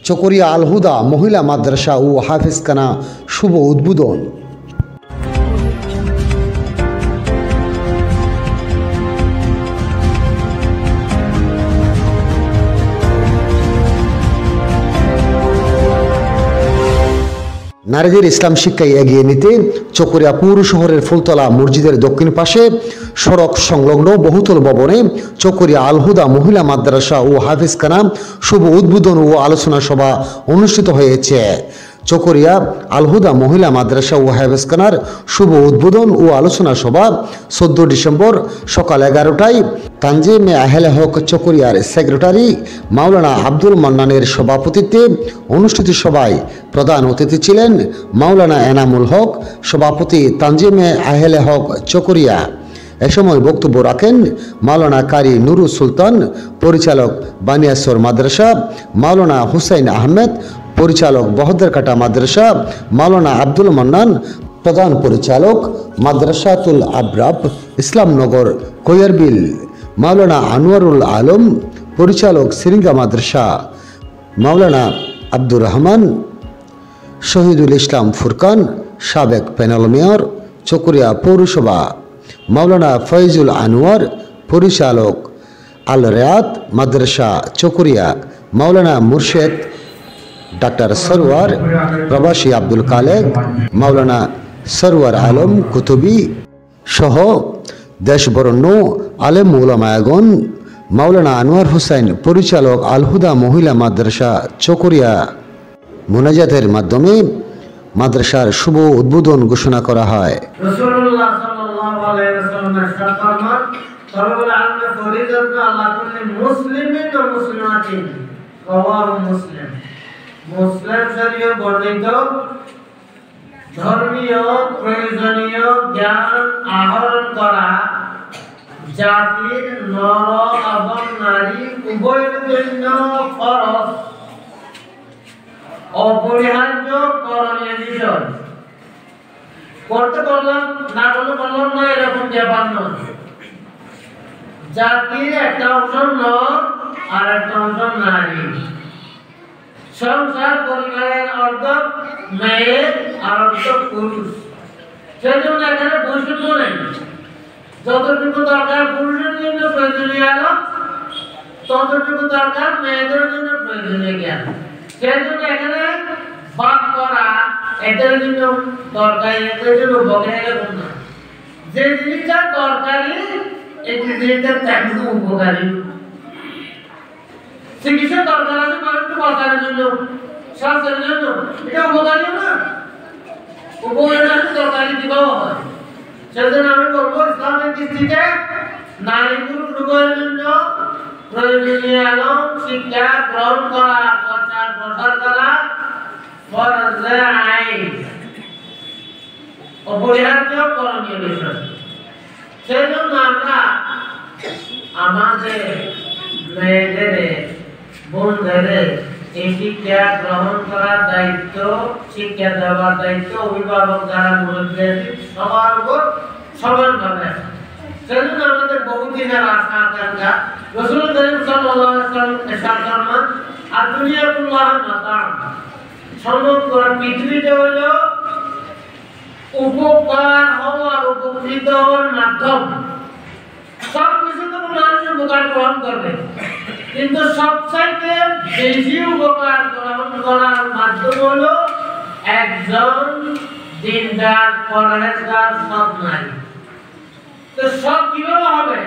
চকরিয়া আল হুদা মহিলা মাদ্রাসা ও হাফেজখানা শুভ উদ্বোধন। নারীদের ইসলাম শিক্ষায় এগিয়ে নিতে চকরিয়া পৌর শহরের ফুলতলা মসজিদের দক্ষিণ পাশে সড়ক সংলগ্ন বহুতল ভবনে চকরিয়া আল হুদা মহিলা মাদ্রাসা ও হাফেজখানা শুভ উদ্বোধন ও আলোচনা সভা অনুষ্ঠিত হয়েছে। চকরিয়া আল হুদা মহিলা মাদ্রাসা ও হাফেজখানার শুভ উদ্বোধন ও আলোচনা সভা 14 ডিসেম্বর সকাল 11টায় তানজিমে আহলে হক চকরিয়ার সেক্রেটারি মাওলানা আব্দুল মান্নানের সভাপতিত্বে অনুষ্ঠিত সভায় প্রধান অতিথি ছিলেন মাওলানা এনামুল হক, সভাপতি তানজিমে আহলে হক চকরিয়া। এ সময় বক্তব্য রাখেন মাওলানা কারি নুরুল সুলতান, পরিচালক বানিয়াসর মাদ্রাসা, মাওলানা হুসাইন আহমেদ, পরিচালক বহদ্দারকাটা মাদ্রাসা, মাওলানা আব্দুল মান্নান, প্রধান পরিচালক মাদ্রাসাতুল আবরাব ইসলামনগর কৈয়ারবিল, মাওলানা আনোয়ারুল আলম, পরিচালক সিরিঙ্গা মাদ্রাসা, মাওলানা আব্দুর রহমান, শহীদুল ইসলাম ফুরকান, সাবেক প্যানেল মেয়র চকরিয়া পৌরসভা, মাওলানা ফয়জুল আনোয়ার, পরিচালক আল রেয়াত মাদ্রাসা চকরিয়া, মাওলানা মুর্শেদ ডাক্তার সরওয়ার, প্রবাসী আব্দুল কালেক, মাওলানা সরওয়ার আলম কুতুবি সহ দেশবরণ্য আলেম উলামায়াগণ, মাওলানা আনোয়ার হোসেন, পরিচালক আল হুদা মহিলা মাদ্রাসা চকরিয়া মোনাজাতের মাধ্যমে মাদ্রাসার শুভ উদ্বোধন ঘোষণা করা হয়। মুসলিম শরীয়তে বর্ণিত ধর্মীয় প্রয়োজনীয় জ্ঞান আহরণ করা জাতির নর এবং নারী উভয়ের জন্য ফরজ, অপরিহার্য, করণীয় বিষয়। করতে পারলাম না করতে পারলাম না এরকম ব্যাপার নয়। জাতির একটা অংশ নর আর একটা অংশ নারী। সংসার পরিবারের অর্ধ মেয়ে আর অর্ধ পুরুষ। সেই জন্য এখানে বৈষম্য নেই। যতটুকু দরকার পুরুষের জন্য প্রয়োজনীয় আলো, ততটুকু দরকার মেয়েদের জন্য প্রয়োজনীয় জ্ঞান। সেই জন্য এখানে ভাগ করা এদের জন্য দরকারি, এদের জন্য উপকারী এরকম না। যে জিনিসটা দরকারি এই জিনিসটা তেমন উপকারী। চিকিৎসা দরকার আছে মানুষকে বাঁচানোর জন্য, স্বাস্থ্যের জন্য, এটা উপকারী না। উপকারী আছে দরকারি দিবাও হয়। সেজন্য আমি বলবো ইসলামের দৃষ্টিতে নারী পুরুষ উভয়ের জন্য প্রয়োজনীয় আলম শিক্ষা গ্রহণ করা, প্রচার প্রসার করা ফরজে আইন, অপরিহার্য, করণীয় বিষয়। সেই জন্য আমরা আমাদের মেয়েদের বোনদের এই শিক্ষা গ্রহণ করার দায়িত্ব, শিক্ষা দেওয়ার দায়িত্ব অভিভাবক যারা মুরব্বী সবার উপর সমানভাবে। সেজন্য আমাদের বহুদিনের আশা আকাঙ্ক্ষা রাসূল করিম সাল্লাল্লাহু আলাইহি ওয়াসাল্লাম ইরশাদ ফরমান, আদ-দুনিয়াতুল্লাহ মাতা'আন, সমগ্র পৃথিবীতে হলো উপকার হওয়ার, উপকৃত হওয়ার মাধ্যম। সব কিছু তো মানুষ উপকার গ্রহণ করবে, কিন্তু সবচাইতে বেশি উপকার গ্রহণ করার মাধ্যম হলো একজন দিনদার, পরহেজগার সৎ নারী। তো সব কিভাবে হবে?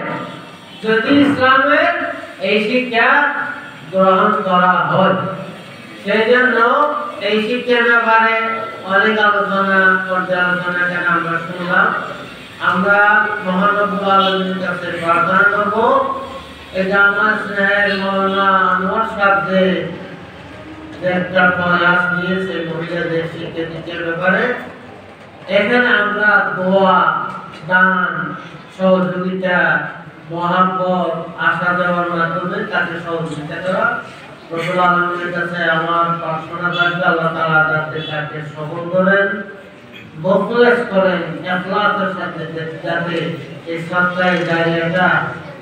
যদি ইসলামের এই শিক্ষা গ্রহণ করা হয়। সেই জন্য এই শিক্ষার ব্যাপারে অনেক আলোচনা, পর্যালোচনা আমরা শুনলাম। আমরা মহান রব্বুল আলামিনের কাছে প্রার্থনা করব, এটা আমার স্নেহের মাওলানা আনোয়ার সাহেব যে একটা প্রয়াস নিয়েছে মহিলাদের শিক্ষা দীক্ষার ব্যাপারে, এখানে আমরা দোয়া, দান, সহযোগিতা, মহাব্বত, আশা দেওয়ার মাধ্যমে তাকে সহযোগিতা করা। রব্বুল আলামিনের কাছে আমার প্রার্থনা থাকবে আল্লাহ তাআলা তাকে সফল করেন, বরকত করেন, ইখলাসের সাথে, যাতে এই সত্তায় দাঁড়িয়েটা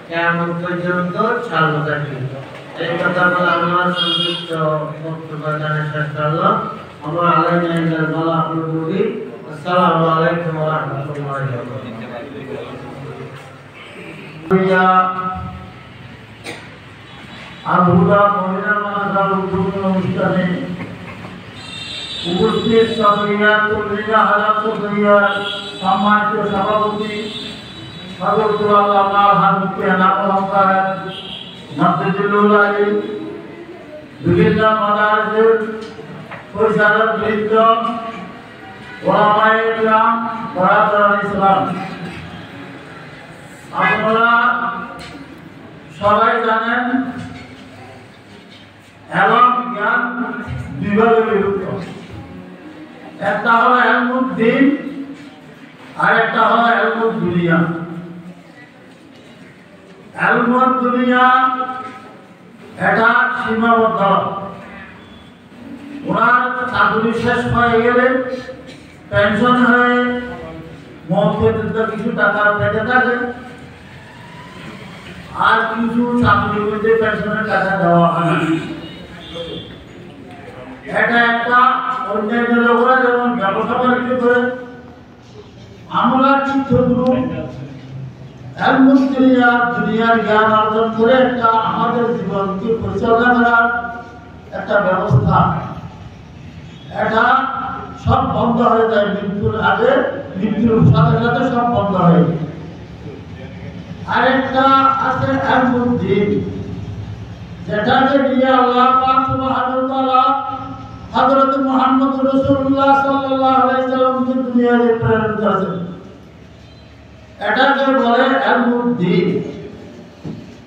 কিয়ামত পর্যন্ত চালু থাকে। এই কথা বলে আমার সংক্ষিপ্ত বক্তব্য জানার চেষ্টা করলাম। আমরা আলাইনা ইল্লাল বালাগুল মুবিন। আসসালামু আলাইকুম ওয়া রাহমাতুল্লাহি ওয়া বারাকাতুহু। আবুদা মহিলা মাদ্রাসার উদ্বোধন অনুষ্ঠানে উপস্থিত সদরিয়া তুলরিয়া হাজার সদরিয়ার সম্মানিত সভাপতি হযরতুল্লাহ আল্লাহ হাবিবকে নাম অলঙ্কার মাদ্রাসুল আলী বিভিন্ন মাদ্রাসার পরিচালক বৃন্দ ওলামায়ে কিরাম বরাবর ইসলাম, আপনারা সবাই জানেন এবং জ্ঞান দুইভাবে বিভক্ত। একটা হলো ইলমুদ দ্বীন আর একটা হলো ইলমুদ দুনিয়া। ইলমুদ দুনিয়া এটা সীমাবদ্ধ। ওনার চাকরি শেষ হয়ে গেলে পেনশন হয়ে মৌখিক কিছু টাকা পেতে থাকে, আর কিছু চাকরি করতে পেনশনের টাকা দেওয়া হয় না। এটা একটা অন্যান্য লোকরা যেমন ব্যবসা বাণিজ্য করে, আমরা চিত্রগুলো দুনিয়ার জ্ঞান অর্জন করে একটা আমাদের জীবনকে পরিচালনা করার একটা ব্যবস্থা, এটা সব বন্ধ হয়ে যায় মৃত্যুর আগে, মৃত্যুর সাথে সাথে সব বন্ধ হয়ে যায়। আরেকটা আছে ইলমুদ দ্বীন, যেটাকে নিয়ে আল্লাহ পাক সুবহানাহু ওয়া তাআলা হযরত মুহাম্মদ রাসূলুল্লাহ সাল্লাল্লাহু আলাইহি সাল্লামকে দুনিয়াতে প্রেরণ করেছেন। এটাকে বলে ইলমুদ দ্বীন।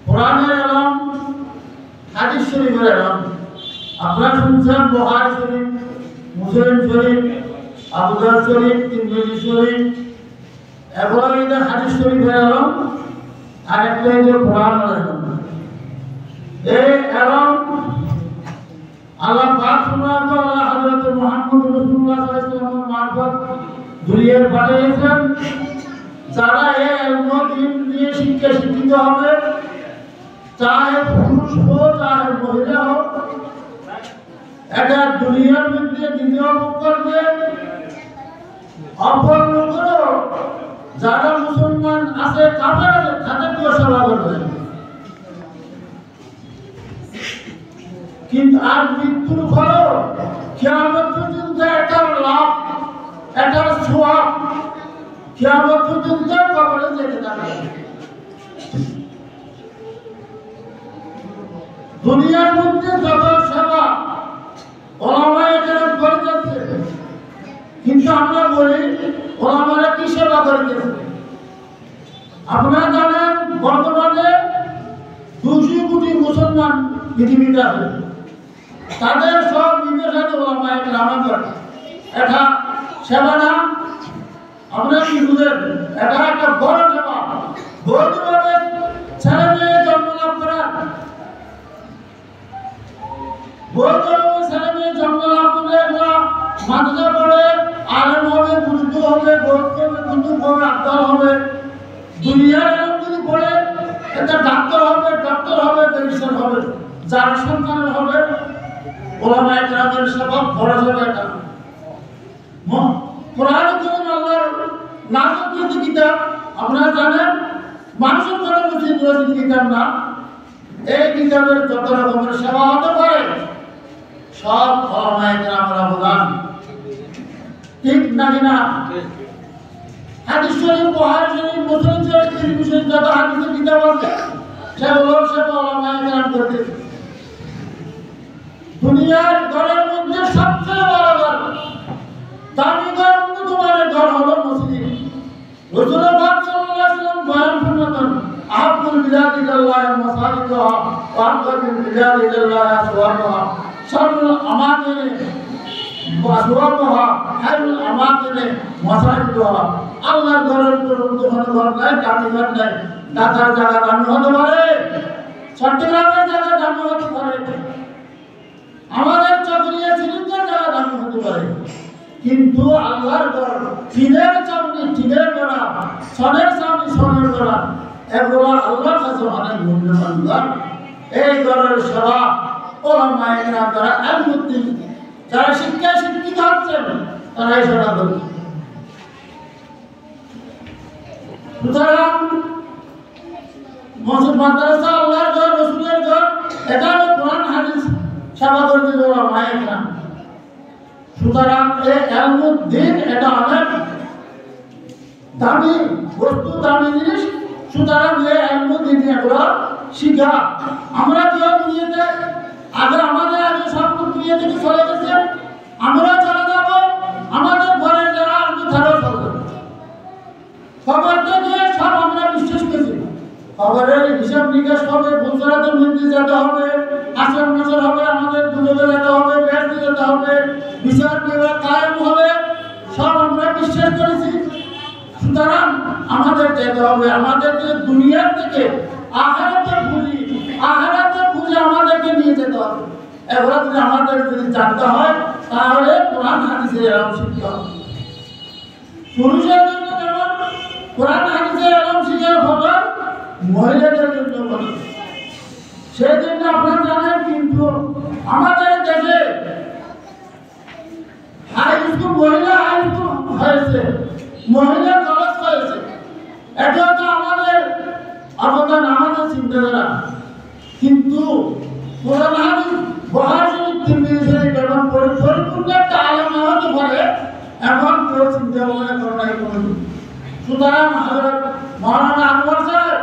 কোরআনের ইলম, হাদিস শরীফের ইলম। আপনারা শুনছেন বুখারী শরীফ, মুসলিম শরীফ, আবু দাউদ শরীফ, তিরমিজি শরীফ, এগুলো এটা হাদিস শরীফের ইলম। আরেকটা হচ্ছে কোরআনের ইলম। এই ইলম আল্লাহ পাক সুবহানাহু ওয়া তাআলা হযরত মুহাম্মদ রাসূলুল্লাহ সাল্লাল্লাহু আলাইহি ওয়াসাল্লামের মারফত দুনিয়ায় পাঠিয়েছেন। যারা এই ইলমুদ দ্বীন নিয়ে শিক্ষিত হবে, চাহে পুরুষ হোক চাহে মহিলা হোক, এটা দুনিয়ার মধ্যে বিনিয়োগ করবে। অপর লোকেরও যারা মুসলমান আছে কাফের আছে তাদেরকেও সেবা করবে। কিন্তু আর মৃত্যুর ফলে কিয়ামত পর্যন্ত এটার লাভ, এটার সওয়াব কিয়ামত পর্যন্ত কবরে যেতে থাকবে। দুনিয়ার মধ্যে যত সেবা ওলামায়ে কেরাম করে যাচ্ছে, কিন্তু আমরা বলি ওলামারা কি সেবা করতেছে? আপনারা জানেন বর্তমানে 200 কোটি মুসলমান পৃথিবীতে আছে, তাদের সব বিবেচনা ওলামায়ে কেরাম করে। এটা সেবা না? আমরা কি বুঝেন? এটা একটা বড় সেবা। বৈধভাবে ছেলে মেয়ে জন্ম লাভ করা, বৈধভাবে ছেলে মেয়ে জন্ম লাভ করে এগুলা মাদ্রাসা পড়ে আলেম হবে, বুজুর্গ হবে, বোধ করবে, বুজুর্গ হবে, আব্দাল হবে, দুনিয়ার এরকম যদি পড়ে এটা ডাক্তার হবে, ডক্টর হবে, ব্যারিস্টার হবে, যার সন্তানের হবে। ওলামায়ে কেরামের সেবা বড় সেবা। এটা কোরআন কারীম আল্লাহর নাযিলকৃত কিতাব। আপনারা জানেন মানুষের জন্য রচিত কিতাব না। এই কিতাবের যত রকমের সেবা হতে পারে সব ওলামায়ে কেরামের অবদান, ঠিক নাকি না? হাদিস শরীফ, বুখারী শরীফ, মুসলিম শরীফ, তিরমিজি শরীফ, যত হাদিসের কিতাব আছে সেগুলোর সেবা ওলামায়ে কেরাম করতেছে। দুনিয়ার ঘরের মধ্যে সবচেয়ে বড় ঘর, দামি ঘর, উন্নতমানের ঘর হলো মসজিদ। রাসূল পাক সাল্লাল্লাহু আলাইহি ওয়াসাল্লাম বয়ান ফরমাতেন, আহাব্বুল বিলাদি ইলাল্লাহি মাসাজিদুহা ওয়া আবগাদুল বিলাদি ইলাল্লাহি আসওয়াকুহা। শাররুল আমাকিনি আসওয়াকুহা খায়রুল আমাকিনি মাসাজিদুহা। আল্লাহর ঘরের উপর কোনো ঘর নাই, দামি ঘর নাই। ঢাকার জায়গা দামি হতে পারে, চট্টগ্রামের জায়গা দামি হতে পারে, আমাদের চকরিয়া সিলিন্ডার জায়গা দামি হতে পারে, কিন্তু আল্লাহর ঘর টিনের চামনি টিনের করা, সনের চামনি সনের করা, এগুলো আল্লাহর কাছে অনেক মূল্যবান ঘর। এই ধরনের সভা ওলামায়ে কেরাম যারা আলিমুদ্দিন যারা শিক্ষায় শিক্ষিত হচ্ছেন তারাই সভা করবে। সুতরাং মসজিদ মাদ্রাসা আল্লাহর ঘর রসুলের ঘর এখানে কোরআন হাদিস সেবা করতে ওলামায়ে কেরাম। সুতরাং এই ইলমুদ্দিন এটা অনেক দামি বস্তু, দামি জিনিস। সুতরাং এই ইলমুদ্দিন এগুলো শিখা আমরা যে দুনিয়াতে আগে সব দুনিয়া থেকে চলে গেছে, আমরা চলে যাব, আমাদের ঘরের যারা আসবে তারাও চলে যাবে। খবর থেকে সব আমরা বিশ্বাস করছি, খবরের হিসাব নিকাশ হবে, গুজরাতে মন্দির যেতে হবে, আসর মাসর হবে, আমাদের দুজনে যেতে হবে, ব্যস্ত যেতে হবে, বিচার বিভাগ কায়েম হবে, সব আমরা বিশ্বাস করেছি। সুতরাং আমাদের যেতে হবে, আমাদেরকে দুনিয়ার থেকে আখিরাতের পুঁজি আমাদেরকে নিয়ে যেতে হবে। এগুলো যদি আমাদের যদি জানতে হয় তাহলে কোরআন হাদিসের এলম শিখতে হবে। পুরুষের জন্য যেমন কোরআন হাদিসের এলম শিখার খবর, মহিলাদের জন্য বলে সেই জন্য আপনারা জানেন। কিন্তু আমাদের দেশে হাই স্কুল, মহিলা হাই স্কুল হয়েছে, মহিলা কলেজ হয়েছে। এটা হচ্ছে আমাদের অবদান, আমাদের চিন্তাধারা। কিন্তু কোরআন হাদিস বুখারী তিরমিজি শরীফ এবং পরিপূর্ণ একটা আলেম হতে পারে এখন কেউ চিন্তা ভাবনা করে নাই কোনোদিন। সুতরাং হযরত মাওলানা আনোয়ার সাহেব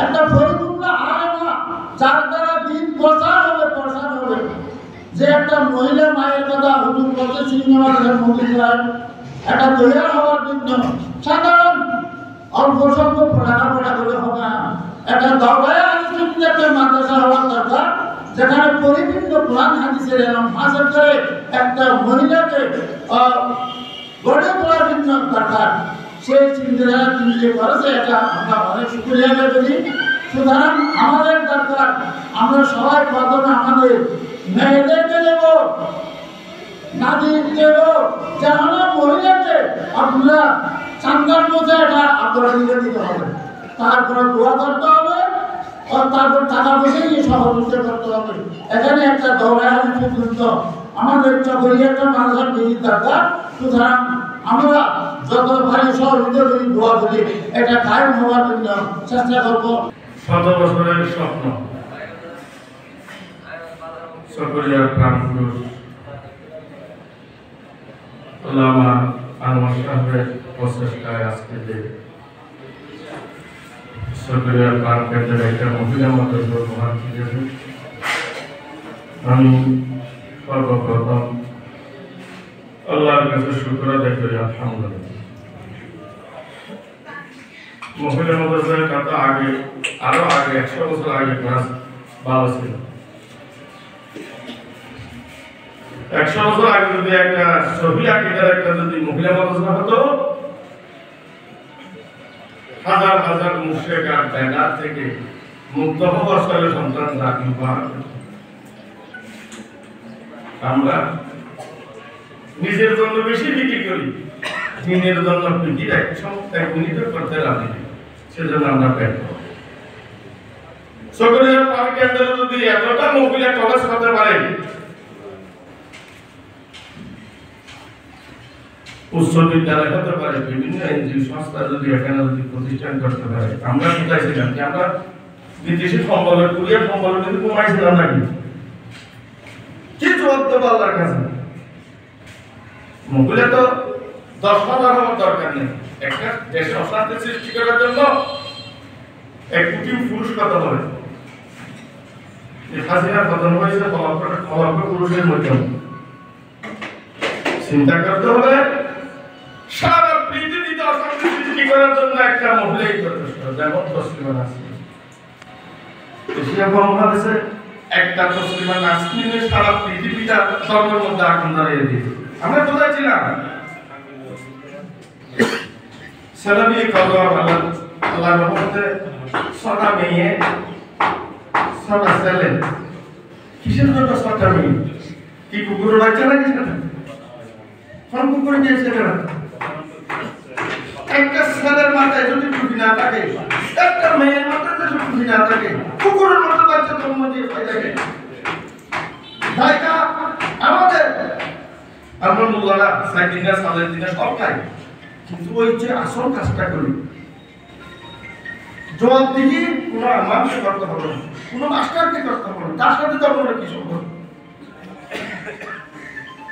একটা পরিপূর্ণ আলেমা, যার দ্বারা দিন প্রচার হবে। যে একটা মহিলা মায়ের কথা হুজুর বলতে সিনেমার মধ্যে একটা তৈরি হওয়ার জন্য সাধারণ অল্প সংখ্যক পড়ালেখা করে হবে না। একটা দরবারে আলোচনা একটা মাদ্রাসা হওয়ার দরকার, যেখানে পরিপূর্ণ কোরআন হাদিসের এলম হাসিল করে একটা মহিলাকে গড়ে তোলার জন্য দরকার। সেই চিন্তাধারা তিনি যে করেছে এটা আমরা অনেক শুকরিয়া করি। সুতরাং আমাদের দরকার আমরা সবাই প্রথমে আমাদের মেয়েদেরকে দেব, নাদির দেব, যেন মহিলাকে আপনারা চান্দার মধ্যে এটা আপনারা দিতে হবে। তারপরে দোয়া করতে হবে, তারপর টাকা পয়সা নিয়ে সহযোগিতা করতে হবে। এখানে একটা দৌড়ায় পর্যন্ত আমাদের চকরিয়া একটা মানুষের বিধি দরকার। সুতরাং আমরা যত ভারী সহযোগিতা করি, দোয়া করি, এটা কায়েম হওয়ার জন্য চেষ্টা করবো। শত বছরের স্বপ্ন চকরিয়ার প্রাণপুরুষ আল্লামা আনোয়ার সাহেবের প্রচেষ্টায় আজকে যে চকরিয়ার প্রাণ কেন্দ্রের একটা মহিলা মাদ্রাসা উপহার দিয়েছে, আমি সর্বপ্রথম আল্লাহর কাছে শুকর আদায় করি, আলহামদুলিল্লাহ। মহিলা মাদ্রাসার কথা আরো আগে 100 বছর আগে ক্লাস ভালো ছিল। 100 বছর আগে যদি একটা সহি আকীদার একটা যদি মহিলা মাদ্রাসা হতো, হাজার হাজার মুশরিক আর বেদাত থেকে মুক্ত হওয়ার ফলে সন্তানরা কিন্তু আমরা নিজের জন্য বেশি বিক্রি করি, দিনের জন্য বিক্রি এক মিনিটও করতে রাজি নেই, সেজন্য আমরা পেট চকরিয়ার প্রাণ কেন্দ্রে যদি এতটা মহিলা কলেজ করতে পারে, উচ্চ বিদ্যালয় হতে পারে, বিভিন্ন এনজিও সংস্থা যদি এখানে যদি প্রতিষ্ঠান করতে পারে, আমরা কোথায় ছিলাম যে আমরা বিদেশি সম্বলের কুরিয়ার সম্বল কিন্তু কমাইছিলাম নাকি? কি জবাব দেবো আল্লাহর কাছে? মহিলা তো 10,000 হওয়ার দরকার নেই, একটা দেশে অশান্তি সৃষ্টি করার জন্য 1 কোটি পুরুষ কত হবে? হাসিনার পতন হয়েছে কলঙ্ক পুরুষের মধ্যে। চিন্তা করতে হবে সারা পৃথিবীতে অশান্তি সৃষ্টি করার জন্য একটা মহিলাই যথেষ্ট, যেমন তসলিমা নাসরিন। এশিয়া মহাদেশে একটা তসলিমা নাসরিনের সারা পৃথিবীটা ধর্মের মধ্যে আগুন ধরিয়ে দিয়েছে। আমরা কোথায় ছিলাম? সেলামি কদর আল্লাহর রহমতে 6টা মেয়ে 6টা ছেলে। কিসের জন্য 6টা মেয়ে? কি কুকুর লাগছে নাকি সেটা? কোন কুকুর দিয়েছে? একটা ছেলের মাথায় যদি টুপি না থাকে একটা মেয়ের মাথায় তো বুদ্ধি না থাকে, কুকুরের মতো বাচ্চা জন্ম দিয়ে খাই থাকে। তাই না আমাদের আমরা মোল্লারা সাইদিনা সালের দিনে সব খাই, কিন্তু ওই যে আসল কাজটা করি জবাব দিকে কোনো মানুষকে করতে হবে না, কোনো মাস্টারকে করতে হবে না, তার সাথে ধর্মের কি সম্পর্ক?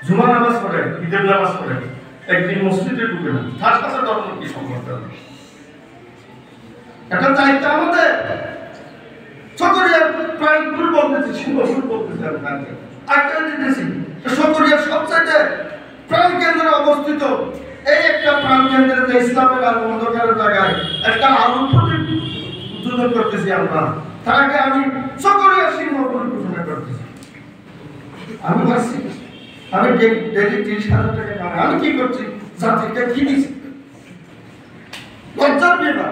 জুমা নামাজ পড়ে, ঈদের নামাজ পড়ে, একদিন মসজিদে ঢুকে না, তার সাথে ধর্মের কি সম্পর্ক? এটা চাইতে আমাদের সকরিয়ার প্রাণপুর বলতেছি, সিংহপুর বলতেছি, আমি আটটা দিতেছি সকরিয়ার সবচাইতে প্রাণ কেন্দ্রে অবস্থিত এই একটা প্রাণ কেন্দ্রে ইসলামের আর অন্ধকারের জায়গায় একটা আলোর প্রতীক উদ্বোধন করতেছি আমরা, তাকে আমি সকরিয়ার সিংহপুর ঘোষণা করতেছি। আমি ভাবছি আমি ডেলি 30,000 টাকা কামাই, আমি কি করছি? জাতিকে কি দিচ্ছি? লজ্জার ব্যাপার।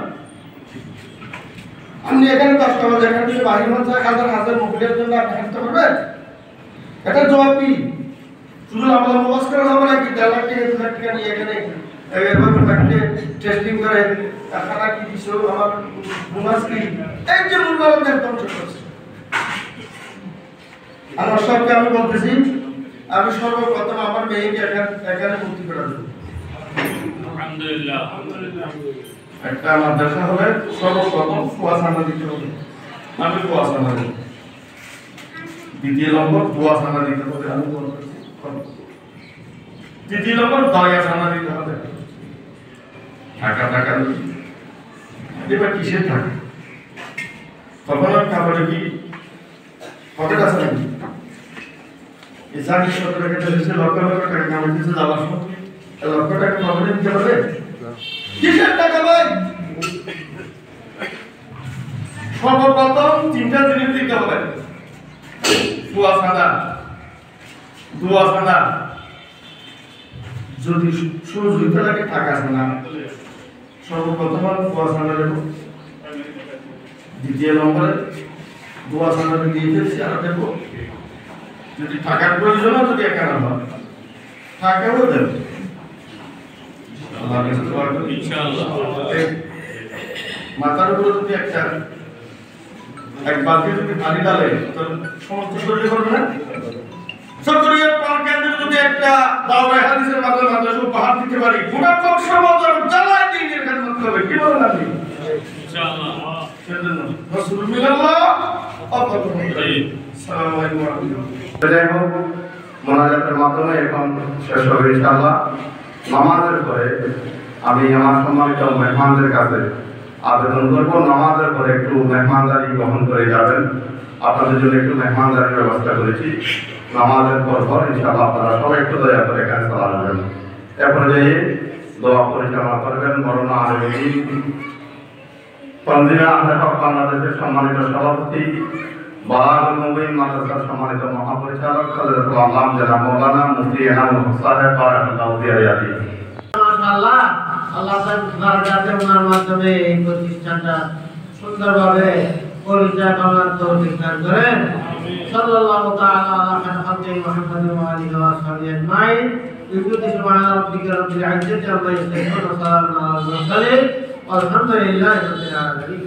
আপনি এখানে 10 টাকা এখান থেকে বাহির হচ্ছে, হাজার হাজার মহিলার জন্য আপনি হাঁটতে পারবেন? এটা জবাব কি? শুধু আমরা মোবাস করে হবে নাকি 1.5 লাখ টাকা 2 লাখ টাকা নিয়ে এখানে এভাবে ব্যাংকে টেস্টিং করে টাকা কি দিছো, আমার বোনাস কি, এই যে মূল্যবান ধ্বংস করছে। আমার সবকে আমি বলতেছি, আমি সর্বপ্রথম আমার মেয়েকে এখানে ভর্তি করে দেবো। আলহামদুলিল্লাহ। একটা মাদ্রাসা হলে সর্বপ্রথম কুয়াশানা দিতে হবে, আমি কুয়াশানা দেব। দ্বিতীয় নম্বর কুয়াশানা দিতে হবে, আমি তৃতীয় নম্বর দয়াশানা দিতে হবে। টাকা টাকা এবার কিসের টাকা? তখন আর খাবারে কি পকেট আছে নাকি? ইসলামিক সরকারের কাছে লক্ষ লক্ষ টাকা কামাইতেছে, যাওয়ার সময় লক্ষ টাকা খাবারে দিতে পারবে? কিসের টাকা ভাই? সর্বপ্রথম 3টা জিনিস দিতে হবে, কুয়াশানা, দুয়াশানা, যদি সুযোগিতা লাগে টাকা আছে না, সর্বপ্রথম কুয়াশানা দেব, দ্বিতীয় নম্বরে দুয়াশানা দিয়ে ফেলছি আর দেবো, যদি টাকার প্রয়োজন হয়, যদি একা না হয় টাকাও দেব। মাথার উপরে যদি এক বালতি যদি পানি ডালে সমস্ত শরীরে করবে না? সকরিয়ার প্রাণ কেন্দ্রে যদি একটা দাওরায়ে হাদিসের মাধ্যমে মাদ্রাসা উপহার দিতে পারি, গোটা কক্সবাজার জ্বালায় দিনের খেদমত করবে, কি বলেন আপনি? ইনশাআল্লাহ। সেজন্য রাসূল মিনাল্লাহ আসসালামু আলাইকুম ওয়া রাহমাতুল্লাহ। যাই হোক, মোনাজাতের মাধ্যমে এখন শেষ হবে ইনশাআল্লাহ। নামাজের পরে আমি আমার সম্মানিত মেহমানদের কাছে আবেদন করব, নামাজের পরে একটু মেহমানদারি গ্রহণ করে যাবেন। আপনাদের জন্য একটু মেহমানদারির ব্যবস্থা করেছি। নামাজের পর ইনশাআল্লাহ আপনারা সবাই একটু দয়া করে এখানে চলে আসবেন। এরপরে যেয়ে দোয়া পরিচালনা করবেন মরনা আলমী তনজিমে আহলে হক বাংলাদেশের সম্মানিত সভাপতি, বালাগুল মুবিন মাদ্রাসার সম্মানিত মহাপরিচালক হযরতুল আল্লামা জনাব মাওলানা মুফতি এনামুল হক সাহেব বারাকাল্লাহু ফিহি। মাশাআল্লাহ, আল্লাহ তাআলার কাছে ওনার মাধ্যমে এই প্রতিষ্ঠানটা সুন্দরভাবে পরিচালনা তৌফিক দান করেন। সাল্লাল্লাহু তাআলা আলা খালিকি মুহাম্মাদিন ওয়া আলিহি ওয়া সাহবিহি আজমাইন। সুবহান রাব্বিকা রাব্বিল ইজ্জাতি আম্মা ইয়াসিফুন ওয়া সালামুন আলাল মুরসালিন ওয়ালহামদুলিল্লাহি রাব্বিল আলামিন।